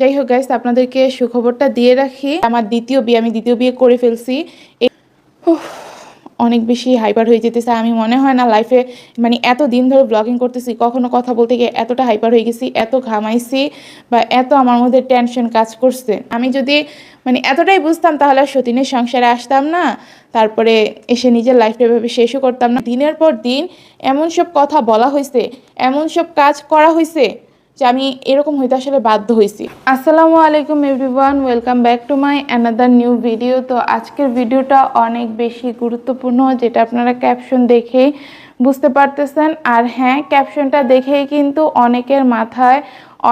যাই হোক গাইস, আপনাদেরকে সুখবরটা দিয়ে রাখি, আমার আমি দ্বিতীয় বিয়ে করে ফেলছি। উফ, অনেক বেশি হাইপার হয়ে যেতেছে। আমি মনে হয় না লাইফে মানে এত দিন ধরে ব্লগিং করতেছি কখনো কথা বলতে গিয়ে এতটা হাইপার হয়ে গেছি, এত ঘামাইছি বা এত আমার মধ্যে টেনশন কাজ করছে। আমি যদি মানে এতটাই বুঝতাম তাহলে আর সতীনের সংসারে আসতাম না, তারপরে এসে নিজের লাইফটা এভাবে শেষও করতাম না। দিনের পর দিন এমন সব কথা বলা হয়েছে, এমন সব কাজ করা হয়েছে যে আমি এরকম হইতে আসলে বাধ্য হয়েছি। আসসালামু আলাইকুম everyone, welcome back to my another new video. তো আজকের ভিডিওটা অনেক বেশি গুরুত্বপূর্ণ, যেটা আপনারা ক্যাপশন দেখেই বুঝতে পারতেছেন। আর হ্যাঁ, ক্যাপশনটা দেখেই কিন্তু অনেকের মাথায়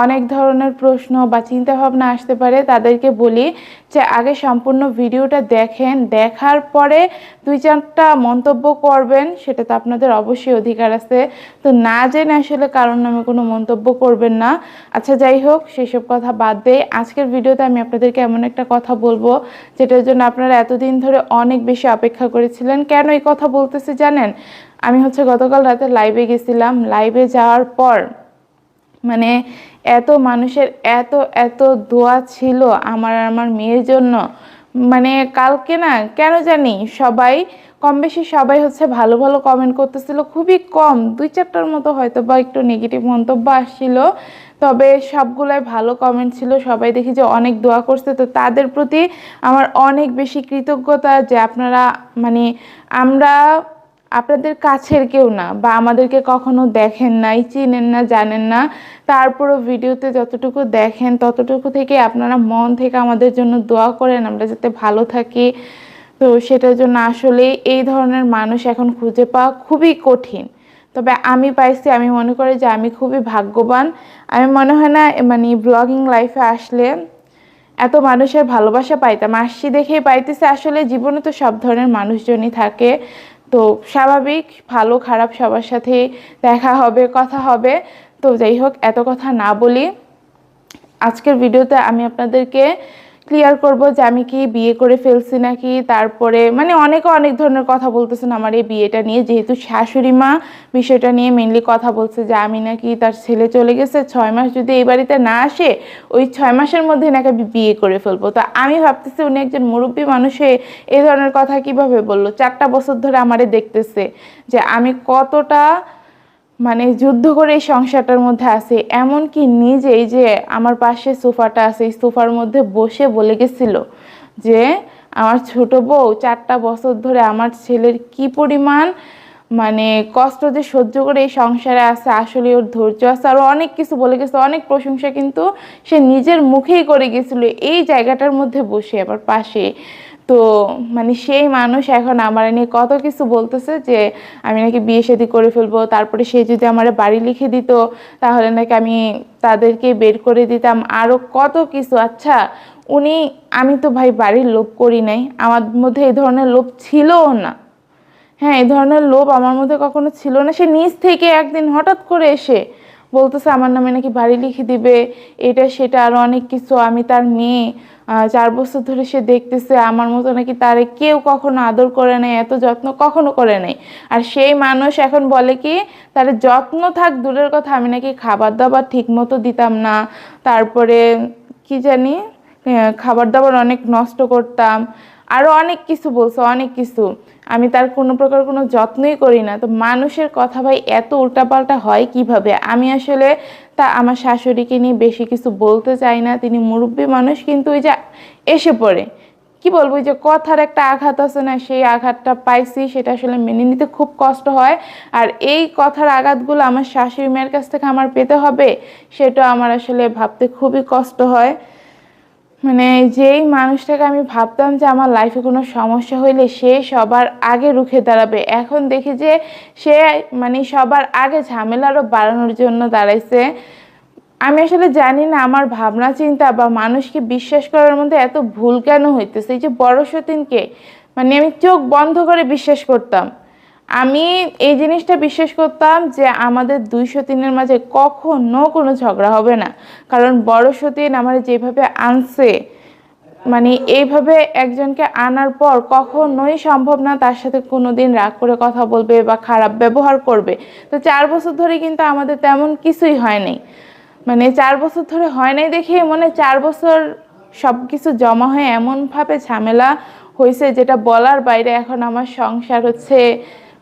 অনেক ধরনের প্রশ্ন বা চিন্তা ভাবনা আসতে পারে। তাদেরকে বলি যে আগে সম্পূর্ণ ভিডিওটা দেখেন, দেখার পরে 2-4টা মন্তব্য করবেন, সেটা তো আপনাদের অবশ্যই অধিকার আছে। তো না জেনে আসলে কারোর নামে কোনো মন্তব্য করবেন না। আচ্ছা যাই হোক, সেসব কথা বাদ দিয়ে আজকের ভিডিওতে আমি আপনাদেরকে এমন একটা কথা বলবো যেটার জন্য আপনারা এতদিন ধরে অনেক বেশি অপেক্ষা করেছিলেন। কেন এই কথা বলতেছি জানেন? আমি গতকাল রাতে লাইভে গেছিলাম। লাইভে যাওয়ার পর মানে এত মানুষের এত এত দোয়া ছিল আমার আর আমার মেয়ের জন্য। মানে কালকে না কেন জানি সবাই কম বেশি সবাই ভালো ভালো কমেন্ট করতেছিল, খুবই কম 2-4টার মতো হয়তো বা একটু নেগেটিভ মন্তব্য আসছিল, তবে সবগুলাই ভালো কমেন্ট ছিল। সবাই দেখি যে অনেক দোয়া করছে, তো তাদের প্রতি আমার অনেক বেশি কৃতজ্ঞতা যে আপনারা মানে আমরা আপনাদের কাছের কেউ না বা আমাদেরকে কখনো দেখেন নাই, চিনেন না, জানেন না, তারপরও ভিডিওতে যতটুকু দেখেন ততটুকু থেকে আপনারা মন থেকে আমাদের জন্য দোয়া করেন আমরা যাতে ভালো থাকি। তো সেটার জন্য আসলে এই ধরনের মানুষ এখন খুঁজে পাওয়া খুবই কঠিন, তবে আমি পাইছি। আমি মনে করি যে আমি খুবই ভাগ্যবান। আমি মনে হয় না মানে ব্লগিং লাইফে আসলে এত মানুষের ভালোবাসা পাইতাম। আসছি দেখেই পাইতেছে। আসলে জীবনে তো সব ধরনের মানুষজনই থাকে, তো স্বাভাবিক ভালো খারাপ সবার সাথে দেখা হবে, কথা হবে। তো যাই হোক, এত কথা না বলি, আজকের ভিডিওতে আমি আপনাদেরকে ক্লিয়ার করব যে আমি কি বিয়ে করে ফেলছি নাকি। তারপরে মানে অনেকে অনেক ধরনের কথা বলতেছেন আমার এই বিয়েটা নিয়ে, যেহেতু শাশুড়ি মা বিষয়টা নিয়ে মেনলি কথা বলছে যে আমি নাকি তার ছেলে চলে গেছে 6 মাস যদি এই বাড়িতে না আসে ওই 6 মাসের মধ্যে নাকি আমি বিয়ে করে ফেলবো। তো আমি ভাবতেছি উনি একজন মুরব্বী মানুষে এই ধরনের কথা কিভাবে বললো। 4টা বছর ধরে আমারে দেখতেছে যে আমি কতটা মানে যুদ্ধ করে এই সংসারটার মধ্যে আছে। এমনকি নিজেই যে আমার পাশে সোফাটা আছে, এই সোফার মধ্যে বসে বলে গেছিল যে আমার ছোট বউ 4টা বছর ধরে আমার ছেলের কি পরিমাণ মানে কষ্ট যে সহ্য করে এই সংসারে আছে, আসলে ওর ধৈর্য আছে। আরও অনেক কিছু বলে গেছে, অনেক প্রশংসা কিন্তু সে নিজের মুখেই করে গেছিল এই জায়গাটার মধ্যে বসে আমার পাশে। তো মানে সেই মানুষ এখন আমার নিয়ে কত কিছু বলতেছে যে আমি নাকি বিয়ে শাদী করে ফেলবো, তারপরে সে যদি আমার বাড়ি লিখে দিত তাহলে নাকি আমি তাদেরকে বের করে দিতাম, আরও কত কিছু। আচ্ছা উনি, আমি তো ভাই বাড়ির লোভ করি নাই, আমার মধ্যে এই ধরনের লোভ ছিলও না। হ্যাঁ, এই ধরনের লোভ আমার মধ্যে কখনো ছিল না। সে নিজ থেকে একদিন হঠাৎ করে এসে বলতেছে আমার নামে নাকি বাড়ি লিখে দিবে, এটা সেটা আরো অনেক কিছু। আমি তার মেয়ে, 4 বছর ধরে সে দেখতেছে আমার মতো নাকি তারে কেউ কখনো আদর করে নাই, এত যত্ন কখনো করে নাই। আর সেই মানুষ এখন বলে কি তার যত্ন থাক দূরের কথা, আমি নাকি খাবার দাবার ঠিক মতো দিতাম না, তারপরে কি জানি খাবার দাবার অনেক নষ্ট করতাম, আরো অনেক কিছু বলছে, অনেক কিছু। আমি তার কোনো প্রকার কোনো যত্নই করি না। তো মানুষের কথা ভাই এত উল্টাপাল্টা হয় কিভাবে? আমি আসলে তা আমার শাশুড়িকে নিয়ে বেশি কিছু বলতে চাই না, তিনি মুরব্বী মানুষ, কিন্তু ওই যে এসে পড়ে কি বলবো, ওই যে কথার একটা আঘাত আছে না, সেই আঘাতটা পাইছি, সেটা আসলে মেনে নিতে খুব কষ্ট হয়। আর এই কথার আঘাতগুলো আমার শাশুড়ি মায়ের কাছ থেকে আমার পেতে হবে, সেটা আমার আসলে ভাবতে খুবই কষ্ট হয়। মানে যেই মানুষটাকে আমি ভাবতাম যে আমার লাইফে কোনো সমস্যা হইলে সে সবার আগে রুখে দাঁড়াবে, এখন দেখি যে সে মানে সবার আগে ঝামেলারও বাড়ানোর জন্য দাঁড়াইছে। আমি আসলে জানি না আমার ভাবনা চিন্তা বা মানুষকে বিশ্বাস করার মধ্যে এত ভুল কেন হইতেছে। এই যে বড় সতীনকে মানে আমি চোখ বন্ধ করে বিশ্বাস করতাম। আমি এই জিনিসটা বিশ্বাস করতাম যে আমাদের 2 সতীনের মাঝে কখনো কোনো ঝগড়া হবে না, কারণ বড় সতীন আমার যেভাবে আনছে মানে এইভাবে একজনকে আনার পর কখনোই সম্ভব না তার সাথে কোনোদিন রাগ করে কথা বলবে বা খারাপ ব্যবহার করবে। তো 4 বছর ধরে কিন্তু আমাদের তেমন কিছুই হয়নি। মানে 4 বছর ধরে হয় নাই দেখে মনে 4 বছর সব কিছু জমা হয়ে এমনভাবে ঝামেলা হয়েছে যেটা বলার বাইরে। এখন আমার সংসার হচ্ছে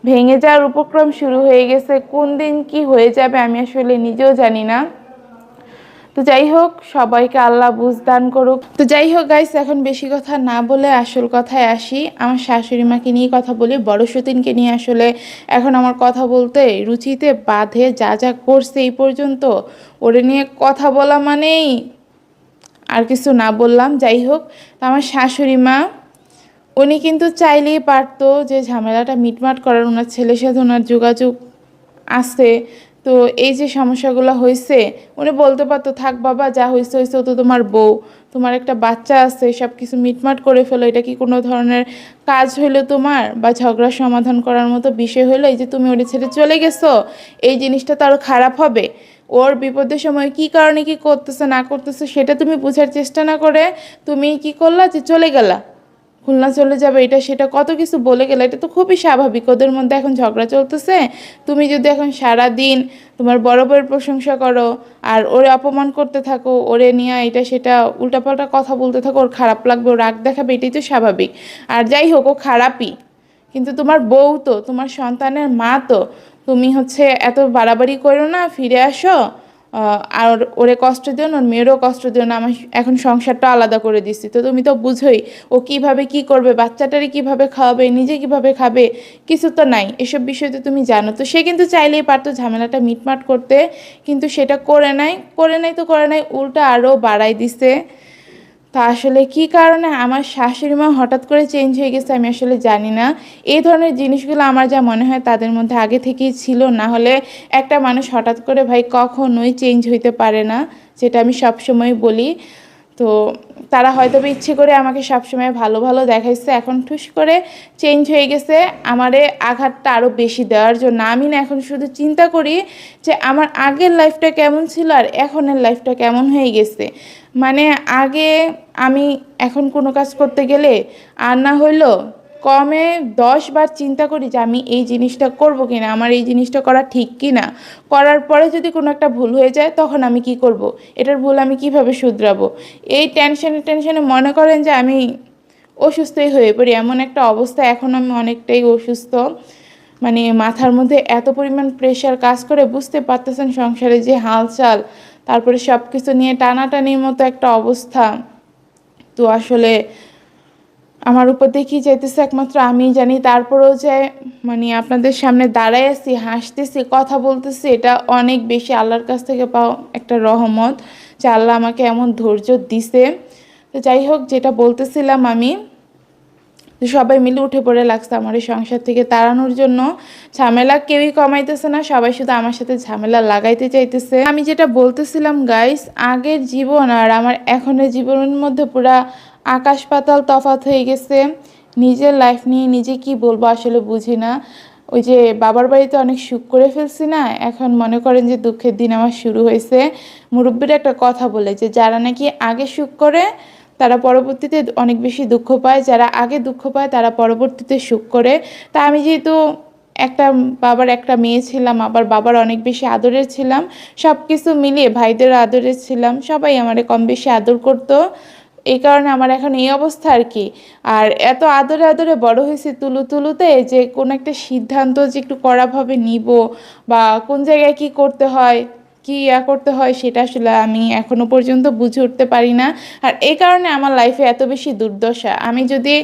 ভেঙে যাওয়ার উপক্রম শুরু হয়ে গেছে। কোন দিন কি হয়ে যাবে আমি আসলে নিজেও জানি না। তো যাই হোক, সবাইকে আল্লাহ বুঝদান করুক। তো যাই হোক গাইস, এখন বেশি কথা না বলে আসল কথায় আসি। আমার শাশুড়ি মাকে নিয়ে কথা বলি, বড় সতীনকে নিয়ে আসলে এখন আমার কথা বলতে রুচিতে বাঁধে। যা যা করছে এই পর্যন্ত, ওরে নিয়ে কথা বলা মানেই আর কিছু না বললাম। যাই হোক, তো আমার শাশুড়ি মা উনি কিন্তু চাইলেই পারতো যে ঝামেলাটা মিটমাট করার, ওনার ছেলের সাথে ওনার যোগাযোগ আছে। তো এই যে সমস্যাগুলো হয়েছে, উনি বলতে পারতো থাক বাবা, যা হয়েছে হয়েছে, ও তো তোমার বউ, তোমার একটা বাচ্চা আছে, সব কিছু মিটমাট করে ফেলো। এটা কি কোনো ধরনের কাজ হইলো তোমার, বা ঝগড়া সমাধান করার মতো বিষয় হলো? এই যে তুমি ওরে ছেড়ে চলে গেছো, এই জিনিসটা তো আরও খারাপ হবে। ওর বিপদের সময় কি কারণে কি করতেছে না করতেছে সেটা তুমি বোঝার চেষ্টা না করে তুমি কি করলা, যে চলে গেলা, খুলনা চলে যাবে, এটা সেটা কত কিছু বলে গেলে। এটা তো খুবই স্বাভাবিক, ওদের মধ্যে এখন ঝগড়া চলতেছে। তুমি যদি এখন সারা দিন তোমার বড় বউয়ের প্রশংসা করো আর ওরে অপমান করতে থাকো, ওরে নিয়ে এটা সেটা উল্টাপাল্টা কথা বলতে থাকো, ওর খারাপ লাগবে, ও রাগ দেখাবে, এটাই তো স্বাভাবিক। আর যাই হোক, ও খারাপই, কিন্তু তোমার বউ তো, তোমার সন্তানের মা তো। তুমি হচ্ছে এত বাড়াবাড়ি করো না, ফিরে আসো। আর ওরে কষ্ট দিও না, ওর মেয়েরও কষ্ট দিও না। আমার এখন সংসারটা আলাদা করে দিচ্ছি, তো তুমি তো বুঝোই ও কিভাবে কি করবে, বাচ্চাটারে কিভাবে খাওয়াবে, নিজে কিভাবে খাবে, কিছু তো নাই। এসব বিষয় তো তুমি জানো। তো সে কিন্তু চাইলেই পারতো ঝামেলাটা মিটমাট করতে, কিন্তু সেটা করে নাই। তো করে নাই, উল্টা আরও বাড়াই দিছে। তা আসলে কি কারণে আমার শাশুড়ি মা হঠাৎ করে চেঞ্জ হয়ে গেছে আমি আসলে জানি না। এই ধরনের জিনিসগুলো আমার যা মনে হয় তাদের মধ্যে আগে থেকেই ছিল। না হলে একটা মানুষ হঠাৎ করে ভাই কখনোই চেঞ্জ হইতে পারে না, যেটা আমি সবসময় বলি। তো তারা হয়তো ইচ্ছে করে আমাকে সবসময় ভালো ভালো দেখাইছে, এখন ঠুস করে চেঞ্জ হয়ে গেছে আমারে আঘাতটা আরও বেশি দেওয়ার জন্য। আমি না এখন শুধু চিন্তা করি যে আমার আগের লাইফটা কেমন ছিল আর এখনের লাইফটা কেমন হয়ে গেছে। মানে আগে আমি এখন কোনো কাজ করতে গেলে আর না হইলো কমে 10 বার চিন্তা করি যে আমি এই জিনিসটা করব কিনা, আমার এই জিনিসটা করা ঠিক কি না। করার পরে যদি কোনো একটা ভুল হয়ে যায় তখন আমি কি করব, এটার ভুল আমি কিভাবে শুধরাবো। এই টেনশনে মনে করেন যে আমি অসুস্থই হয়ে পড়ি, এমন একটা অবস্থা। এখন আমি অনেকটাই অসুস্থ। মানে মাথার মধ্যে এত পরিমাণ প্রেশার কাজ করে, বুঝতে পারতেছেন সংসারে যে হালচাল, তারপরে সব কিছু নিয়ে টানাটানির মতো একটা অবস্থা। তো আসলে আমার উপর দিয়ে কী চাইতেছে একমাত্র আমিই জানি। তারপরেও যে মানে আপনাদের সামনে দাঁড়ায় আছি, হাসতেছি, কথা বলতেছি, এটা অনেক বেশি আল্লাহর কাছ থেকে পাওয়া একটা রহমত, যে আল্লাহ আমাকে এমন ধৈর্য দিছে। তো যাই হোক, যেটা বলতেছিলাম আমি, সবাই মিলে উঠে পড়ে লাগছে আমার এই সংসার থেকে তাড়ানোর জন্য। ঝামেলা কেউই কমাইতেছে না, সবাই শুধু আমার সাথে ঝামেলা লাগাইতে চাইতেছে। আমি যেটা বলতেছিলাম গাইস, আগের জীবন আর আমার এখনের জীবনের মধ্যে পুরা আকাশ পাতাল তফাৎ হয়ে গেছে। নিজের লাইফ নিয়ে নিজে কি বলবো আসলে বুঝি না। ওই যে বাবার বাড়িতে অনেক সুখ করে ফেলছি না, এখন মনে করেন যে দুঃখের দিন আমার শুরু হয়েছে। মুরব্বীরা একটা কথা বলে যে যারা নাকি আগে সুখ করে তারা পরবর্তীতে অনেক বেশি দুঃখ পায়, যারা আগে দুঃখ পায় তারা পরবর্তীতে সুখ করে। তা আমি যেহেতু একটা বাবার একটা মেয়ে ছিলাম, আবার বাবার অনেক বেশি আদরের ছিলাম, সব কিছু মিলিয়ে ভাইদের আদরের ছিলাম, সবাই আমারে কম বেশি আদর করতো। এই কারণে আমার এখন এই অবস্থা আর কি। আর এত আদরে আদরে বড় হয়েছি তুলুতে, যে কোনো একটা সিদ্ধান্ত যে একটু কড়াভাবে নিব, বা কোন জায়গায় কি করতে হয়, কি করতে হয়, সেটা আসলে আমি এখনো পর্যন্ত বুঝে উঠতে পারি না। আর এই কারণে আমার লাইফে এত বেশি দুর্দশা। আমি যদি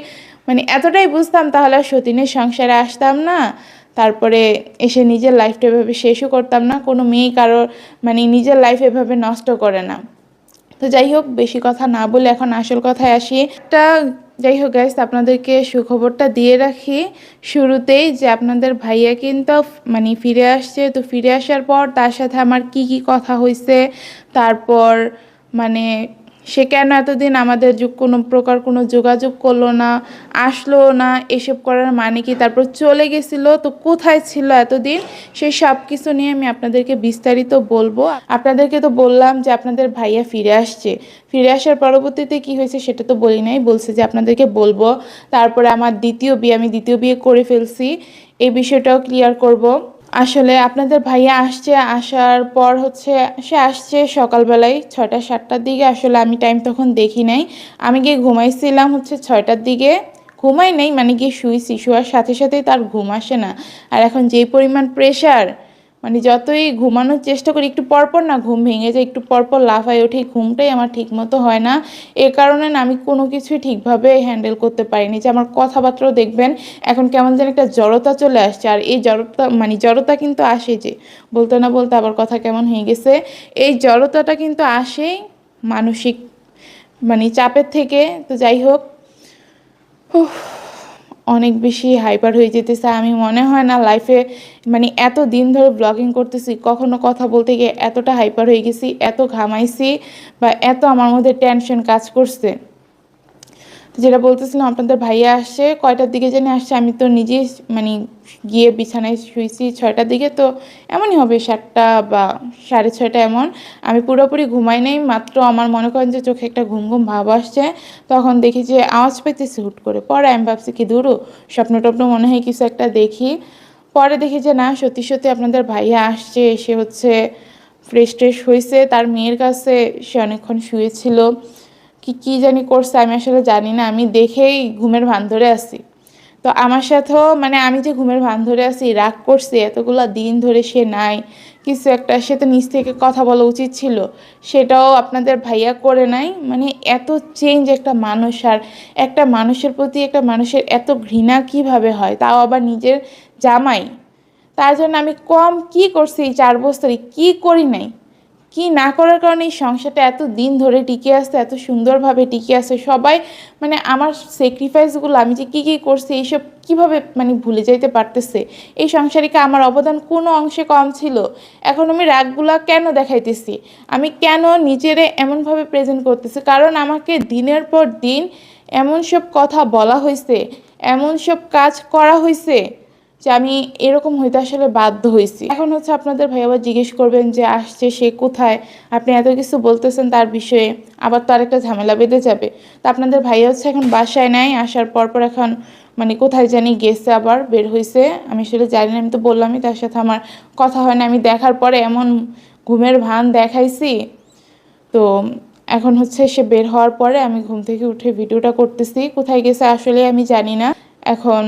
মানে এতটাই বুঝতাম তাহলে আর সতীনের সংসারে আসতাম না, তারপরে এসে নিজের লাইফটা এভাবে শেষও করতাম না। কোনো মেয়ে কারোর মানে নিজের লাইফ এভাবে নষ্ট করে না। তো যাই হোক, বেশি কথা না বলে এখন আসল কথায় আসি। একটা যাই হোক গাইস, আপনাদেরকে সুখবরটা দিয়ে রাখি শুরুতেই, যে আপনাদের ভাইয়া কিন্তু মানে ফিরে আসছে। তো ফিরে আসার পর তার সাথে আমার কি কি কথা হয়েছে, তারপর মানে সে কেন এতদিন আমাদের কোনো প্রকার কোনো যোগাযোগ করলো না, আসলো না, এসব করার মানে কি, তারপর চলে গেছিলো, তো কোথায় ছিল এতদিন, সেই সব কিছু নিয়ে আমি আপনাদেরকে বিস্তারিত বলবো। আপনাদেরকে তো বললাম যে আপনাদের ভাইয়া ফিরে আসছে, ফিরে আসার পরবর্তীতে কি হয়েছে সেটা তো বলি নাই, বলছে যে আপনাদেরকে বলবো। তারপরে আমার দ্বিতীয় বিয়ে, আমি দ্বিতীয় বিয়ে করে ফেলছি, এই বিষয়টাও ক্লিয়ার করব। আসলে আপনাদের ভাইয়া আসছে, আসার পর হচ্ছে সে আসছে সকালবেলায় ৬টা ৭টার দিকে। আসলে আমি টাইম তখন দেখি নাই। আমি গিয়ে ঘুমাইছিলাম হচ্ছে ৬টার দিকে। ঘুমাই নাই মানে গিয়ে শুইছি, শোয়ার সাথে সাথেই তার ঘুম আসে না। আর এখন যেই পরিমাণ প্রেশার, মানে যতই ঘুমানোর চেষ্টা করি একটু পরপর না ঘুম ভেঙে যায়, একটু পরপর লাফায় ওঠে, ঘুমটাই আমার ঠিক মতো হয় না। এ কারণে না আমি কোনো কিছুই ঠিকভাবে হ্যান্ডেল করতে পারিনি। যে আমার কথাবার্তাও দেখবেন এখন কেমন যেন একটা জড়তা চলে আসছে। আর এই জড়তা মানে জড়তা কিন্তু আসে, যে বলতে না বলতে আবার কথা কেমন হয়ে গেছে, এই জড়তাটা কিন্তু আসেই মানসিক মানে চাপের থেকে। তো যাই হোক, উফ, অনেক বেশি হাইপার হয়ে যেতেছে। আমি মনে হয় না লাইফে মানে এত দিন ধরে ব্লগিং করতেছি কখনো কথা বলতে গিয়ে এতটা হাইপার হয়ে গেছি, এত ঘামাইছি বা এত আমার মধ্যে টেনশন কাজ করছে। যেটা বলতেছিলাম, আপনাদের ভাইয়া আসছে কয়টার দিকে জানি আসছে, আমি তো নিজেই মানে গিয়ে বিছানায় শুয়েছি ৬টার দিকে। তো এমনই হবে ৭টা বা ৬:৩০ এমন। আমি পুরোপুরি ঘুমাই নাই, মাত্র আমার মনে করেন যে চোখে একটা ঘুম ঘুম ভাব আসছে। তখন দেখি যে আওয়াজ পাইতেছি হুট করে। পরে আমি ভাবছি কি দূরও স্বপ্ন টপ্ন মনে হয় কিছু একটা দেখি। পরে দেখি যে না, সত্যি সত্যি আপনাদের ভাইয়া আসছে। এসে হচ্ছে ফ্রেশ ট্রেশ হয়েছে, তার মেয়ের কাছে সে অনেকক্ষণ শুয়েছিল। কি কি জানি করছে আমি আসলে জানি না, আমি দেখেই ঘুমের ভান ধরে আছি। তো আমার সাথেও মানে আমি যে ঘুমের ভান ধরে আছি, রাগ করছি এতগুলা দিন ধরে, সে নাই কিছু একটা, সে তো নিজ থেকে কথা বলা উচিত ছিল, সেটাও আপনাদের ভাইয়া করে নাই। মানে এত চেঞ্জ একটা মানুষ, আর একটা মানুষের প্রতি একটা মানুষের এত ঘৃণা কিভাবে হয়, তাও আবার নিজের জামাই। তার জন্য আমি কম কি করছি এই 4 বছরে, কি করি নাই, কি না করার কারণে এই সংসারটা এত দিন ধরে টিকে আসছে, এত সুন্দরভাবে টিকে আছে সবাই। মানে আমার স্যাক্রিফাইসগুলো আমি যে কী কী করছি এইসব কিভাবে মানে ভুলে যাইতে পারতেছে। এই সংসারে কি আমার অবদান কোনো অংশে কম ছিল? এখন আমি রাগগুলা কেন দেখাইতেছি, আমি কেন নিজেরে এমনভাবে প্রেজেন্ট করতেছি? কারণ আমাকে দিনের পর দিন এমন সব কথা বলা হয়েছে, এমন সব কাজ করা হয়েছে যে আমি এরকম হইতে আসলে বাধ্য হয়েছি। এখন হচ্ছে আপনাদের ভাই আবার জিজ্ঞেস করবেন যে আসছে সে কোথায়, আপনি এত কিছু বলতেছেন তার বিষয়ে, আবার তো আরেকটা ঝামেলা বেঁধে যাবে। তো আপনাদের ভাই হচ্ছে এখন বাসায় নাই, আসার পর এখন মানে কোথায় জানি গেছে, আবার বের হয়েছে। আমি আসলে জানি না, আমি তো বললামই তার সাথে আমার কথা হয় না। আমি দেখার পরে এমন ঘুমের ভান দেখাইছি। তো এখন হচ্ছে সে বের হওয়ার পরে আমি ঘুম থেকে উঠে ভিডিওটা করতেছি। কোথায় গেছে আসলে আমি জানি না। এখন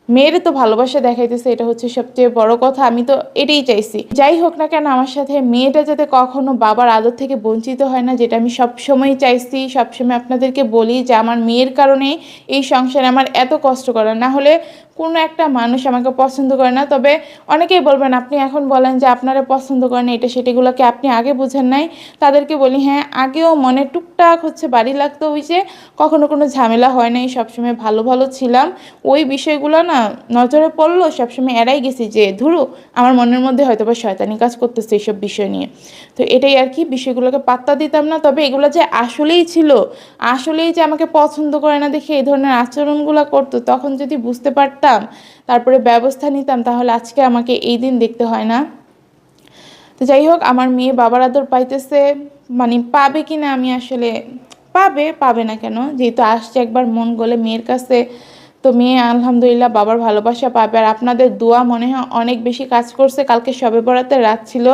মেয়ের তো ভালোবাসা দেখাইতেছে, এটা হচ্ছে সবচেয়ে বড় কথা। আমি তো এটাই চাইছি, যাই হোক না কেন আমার সাথে মেয়েটা যাতে কখনো বাবার আদর থেকে বঞ্চিত হয় না, যেটা আমি সবসময় চাইছি। সবসময় আপনাদেরকে বলি যে আমার মেয়ের কারণে এই সংসারে আমার এত কষ্ট করা, না হলে কোনো একটা মানুষ আমাকে পছন্দ করে না। তবে অনেকেই বলবেন আপনি এখন বলেন যে আপনারা পছন্দ করেন এটা সেটাগুলোকে আপনি আগে বুঝেন নাই। তাদেরকে বলি হ্যাঁ, আগেও মনে টুকটাক হচ্ছে বাড়ি লাগতো, ওই যে কখনো কোনো ঝামেলা হয় নাই, সবসময় ভালো ভালো ছিলাম। ওই বিষয়গুলো না নজরে পড়লো, সবসময় এড়াই গেছি যে ধুরু আমার মনের মধ্যে হয়তো বা শয়তানি কাজ করতেছে এইসব বিষয় নিয়ে। তো এটাই আর কি, বিষয়গুলোকে পাত্তা দিতাম না। তবে এগুলো যে আসলেই ছিল, আসলেই যে আমাকে পছন্দ করে না দেখে এই ধরনের আচরণগুলো করতো, তখন যদি বুঝতে পারতাম তারপরে ব্যবস্থা নিতাম, তাহলে আজকে আমাকে এই দিন দেখতে হয় না। তো যাই হোক, আমার মেয়ে বাবার আদর পাইতেছে, মানে পাবে কি না আমি আসলে, পাবে, পাবে না কেন, যেহেতু আসছে একবার মন গলে মেয়ের কাছে, তো মেয়ে আলহামদুলিল্লাহ বাবার ভালোবাসা পাবে। আর আপনাদের দোয়া মনে হয় অনেক বেশি কাজ করছে। কালকে শবে বরাতের রাত ছিল,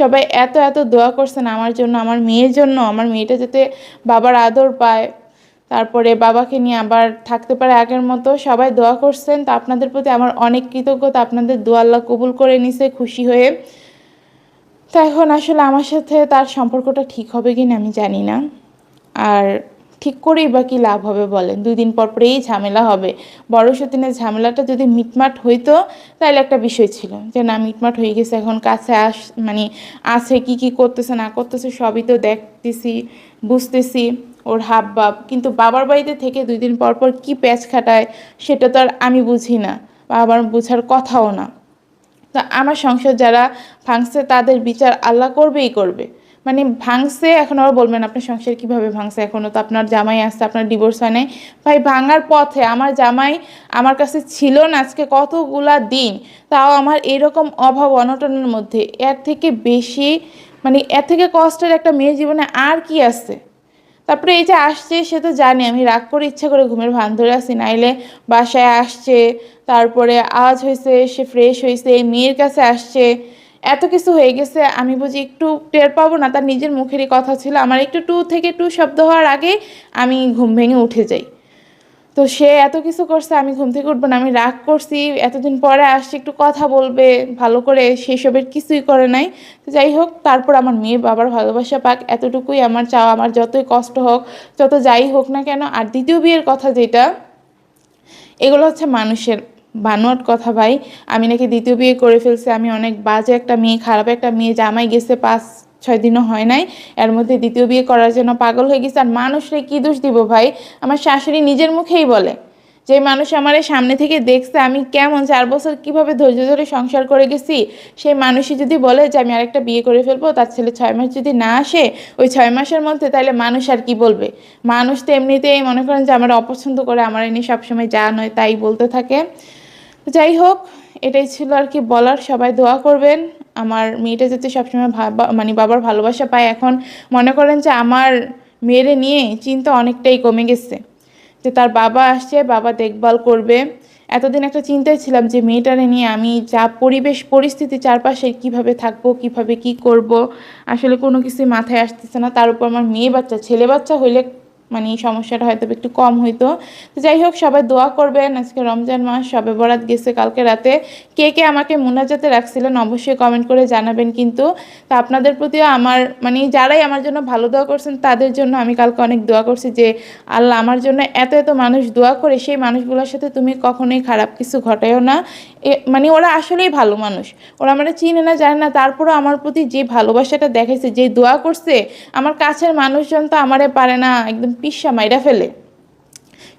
সবাই এত এত দোয়া করছেন আমার জন্য, আমার মেয়ের জন্য, আমার মেয়েটা যাতে বাবার আদর পায়, তারপরে বাবাকে নিয়ে আবার থাকতে পারে আগের মতো। সবাই দোয়া করছেন, তো আপনাদের প্রতি আমার অনেক কৃতজ্ঞতা। আপনাদের দোয়া আল্লাহ কবুল করে নিছে খুশি হয়ে। তো এখন আসলে আমার সাথে তার সম্পর্কটা ঠিক হবে কি না আমি জানি না। আর ঠিক করেই বা কী লাভ হবে বলেন, 2 দিন পর পরেই ঝামেলা হবে। বড় সতীনের ঝামেলাটা যদি মিটমাট হইতো তাহলে একটা বিষয় ছিল, যে না মিটমাট হয়ে গেছে, এখন কাছে মানে আছে, কি কি করতেছে না করতেছে সবই তো দেখতেছি, বুঝতেছি ওর হাব ভাব। কিন্তু বাবার বাড়িতে থেকে 2 দিন পর পর কী প্যাচ খাটায় সেটা তো আর আমি বুঝি না, বা আবার বোঝার কথাও না। তো আমার সংসার যারা ভাঙছে তাদের বিচার আল্লাহ করবেই করবে। মানে ভাঙছে, এখন আবার বলবেন আপনার সংসার কিভাবে ভাঙছে, এখনও তো আপনার জামাই আসছে, আপনার ডিভোর্স হয় নাই। ভাই ভাঙার পথে, আমার জামাই আমার কাছে ছিল না আজকে কতগুলা দিন, তাও আমার এরকম অভাব অনটনের মধ্যে, এর থেকে বেশি মানে এর থেকে কষ্টের একটা মেয়ের জীবনে আর কি আছে? তারপরে এই যে আসছে, সে তো জানে আমি রাগ করে ইচ্ছা করে ঘুমের ভান ধরে আছি, নাইলে বাসায় আসছে, তারপরে আজ হয়েছে, সে ফ্রেশ হয়েছে, মেয়ের কাছে আসছে, এত কিছু হয়ে গেছে, আমি বুঝি একটু টের পাবো না? তার নিজের মুখেরই কথা ছিল, আমার একটু টু থেকে টু শব্দ হওয়ার আগে আমি ঘুম ভেঙে উঠে যাই। তো সে এত কিছু করছে, আমি ঘুম থেকে উঠবো না? আমি রাগ করছি, এতদিন পরে আসছে, একটু কথা বলবে ভালো করে, সেসবের কিছুই করে নাই। তো যাই হোক, তারপর আমার মেয়ে বাবার ভালোবাসা পাক, এতটুকুই আমার চাওয়া। আমার যতই কষ্ট হোক, যত যাই হোক না কেন। আর দ্বিতীয় বিয়ের কথা যেটা, এগুলো হচ্ছে মানুষের বানোয়াট কথা ভাই। আমি নাকি দ্বিতীয় বিয়ে করে ফেলছি, আমি অনেক বাজে একটা মেয়ে, খারাপ একটা মেয়ে, জামাই গেছে 5-6 দিনও হয় নাই, এর মধ্যে দ্বিতীয় বিয়ে করার জন্য পাগল হয়ে গেছে। আর মানুষরে কি দোষ দিব ভাই? আমার শাশুড়ি নিজের মুখেই বলে, যে মানুষ আমার সামনে থেকে দেখছে আমি কেমন 4 বছর কিভাবে ধৈর্য ধরে সংসার করে গেছি, সেই মানুষই যদি বলে যে আমি আরেকটা বিয়ে করে ফেলবো, তার ছেলে 6 মাস যদি না আসে ওই 6 মাসের মধ্যে, তাহলে মানুষ আর কি বলবে? মানুষ তো এমনিতেই মনে করেন যে আমার অপছন্দ করে, আমার এনে সবসময় যা নয় তাই বলতে থাকে। যাই হোক, এটাই ছিল আর কি বলার। সবাই দোয়া করবেন আমার মেয়েটা যাতে সবসময় মানে বাবার ভালোবাসা পায়। এখন মনে করেন যে আমার মেয়েরে নিয়ে চিন্তা অনেকটাই কমে গেছে, যে তার বাবা আসছে, বাবা দেখভাল করবে। এতদিন একটা চিন্তায় ছিলাম যে মেয়েটারে নিয়ে আমি যা পরিবেশ পরিস্থিতি চারপাশে কিভাবে থাকবো, কিভাবে কি করব, আসলে কোনো কিছুই মাথায় আসতেছে না। তার উপর আমার মেয়ে বাচ্চা, ছেলে বাচ্চা হইলে মানে এই সমস্যাটা হয়তো একটু কম হইতো। তো যাই হোক, সবাই দোয়া করবেন। আজকে রমজান মাস, শবে বরাত গেছে কালকে রাতে। কে কে আমাকে মুনাজাতে রাখছিলেন অবশ্যই কমেন্ট করে জানাবেন কিন্তু। তা আপনাদের প্রতিও আমার মানে যারাই আমার জন্য ভালো দোয়া করছেন, তাদের জন্য আমি কালকে অনেক দোয়া করছি যে আল্লাহ, আমার জন্য এত এত মানুষ দোয়া করে, সেই মানুষগুলোর সাথে তুমি কখনোই খারাপ কিছু ঘটায়ও না। মানে ওরা আসলেই ভালো মানুষ, ওরা মানে চিনে না জানে না, তারপরেও আমার প্রতি যে ভালোবাসাটা দেখাইছে, যে দোয়া করছে, আমার কাছের মানুষজন তো আমারে পারে না একদম পিষা মাইরা ফেলে।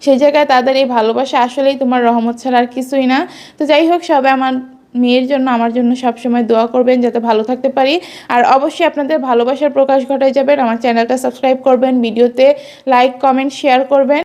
সেই জায়গায় তাদের এই ভালোবাসা আসলেই তোমার রহমত ছাড়া আর কিছুই না। তো যাই হোক, সবাই আমার মেয়ের জন্য, আমার জন্য সবসময় দোয়া করবেন যাতে ভালো থাকতে পারি। আর অবশ্যই আপনাদের ভালোবাসার প্রকাশ ঘটায় যাবেন, আমার চ্যানেলটা সাবস্ক্রাইব করবেন, ভিডিওতে লাইক কমেন্ট শেয়ার করবেন।